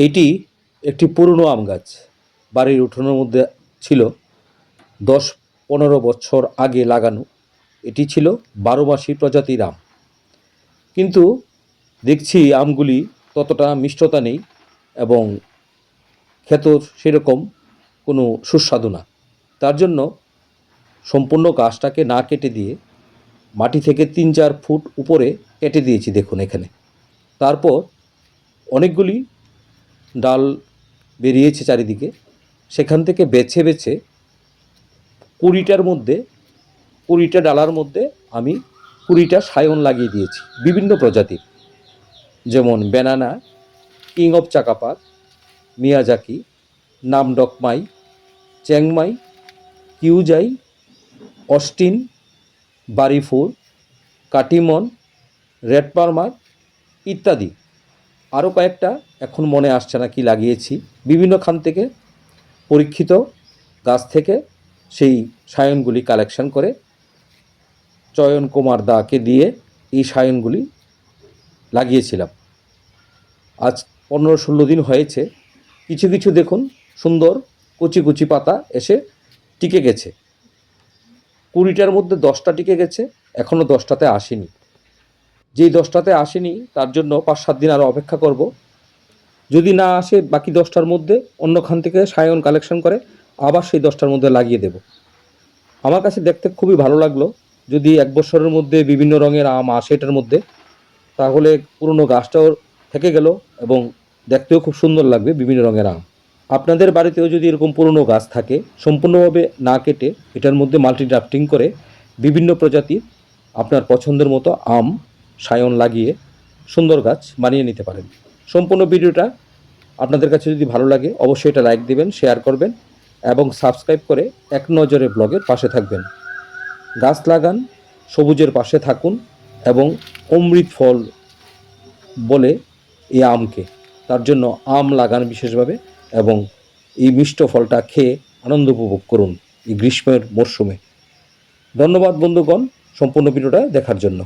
এইটি একটি পুরনো আম গাছ। বাড়ির উঠোনের মধ্যে ছিল। 10-15 বছর আগে লাগানো। এটি ছিল 12 মাসি প্রজাতির আম। কিন্তু দেখছি আমগুলি ততটা মিষ্টতা নেই এবং খেতেও সেরকম কোনো সুস্বাদু না। তার জন্য সম্পূর্ণ গাছটাকে না কেটে দিয়ে মাটি থেকে 3-4 ফুট উপরে কেটে দিয়েছি, দেখুন এখানে। তারপর অনেকগুলি ডাল বেরিয়েছে চারিদিকে, সেখান থেকে বেছে বেছে 20টা ডালার মধ্যে আমি 20টা সায়ন লাগিয়ে দিয়েছি বিভিন্ন প্রজাতির, যেমন banana, king of Chakapat, Miyazaki, Namdokmai, Chiang Mai, কিউজাই, Austin, BARI four, Katimon, red Palmer ইত্যাদি। আরও কয়েকটা এখন মনে আসছে না কি লাগিয়েছি। বিভিন্ন খান থেকে পরীক্ষিত গাছ থেকে সেই সায়নগুলি কালেকশন করে চয়ন কুমার দাকে দিয়ে এই সায়নগুলি লাগিয়েছিলাম। আজ 15-16 দিন হয়েছে। কিছু কিছু দেখুন সুন্দর কুচি কুচি পাতা এসে টিকে গেছে। 20টার মধ্যে 10টা টিকে গেছে, এখনও 10টাতে আসেনি। যেই 10টাতে আসেনি তার জন্য 5-7 দিন আরও অপেক্ষা করব। যদি না আসে বাকি 10টার মধ্যে অন্যখান থেকে সায়ন কালেকশন করে আবার সেই 10টার মধ্যে লাগিয়ে দেব। আমার কাছে দেখতে খুবই ভালো লাগলো। যদি 1 বছরের মধ্যে বিভিন্ন রঙের আম আসে এটার মধ্যে, তাহলে পুরনো গাছটাও থেকে গেল এবং দেখতেও খুব সুন্দর লাগবে বিভিন্ন রঙের আম। আপনাদের বাড়িতেও যদি এরকম পুরনো গাছ থাকে, সম্পূর্ণভাবে না কেটে এটার মধ্যে মাল্টি ড্রাফটিং করে বিভিন্ন প্রজাতির আপনার পছন্দের মতো আম সায়ন লাগিয়ে সুন্দর গাছ বানিয়ে নিতে পারেন। সম্পূর্ণ ভিডিওটা আপনাদের কাছে যদি ভালো লাগে অবশ্যই এটা লাইক দেবেন, শেয়ার করবেন এবং সাবস্ক্রাইব করে এক নজরে ব্লগের পাশে থাকবেন। গাছ লাগান, সবুজের পাশে থাকুন এবং অমৃত ফল বলে এই আমকে। তার জন্য আম লাগান বিশেষভাবে এবং এই মিষ্ট ফলটা খেয়ে আনন্দ উপভোগ করুন এই গ্রীষ্মের মরশুমে। ধন্যবাদ বন্ধুগণ সম্পূর্ণ ভিডিওটা দেখার জন্য।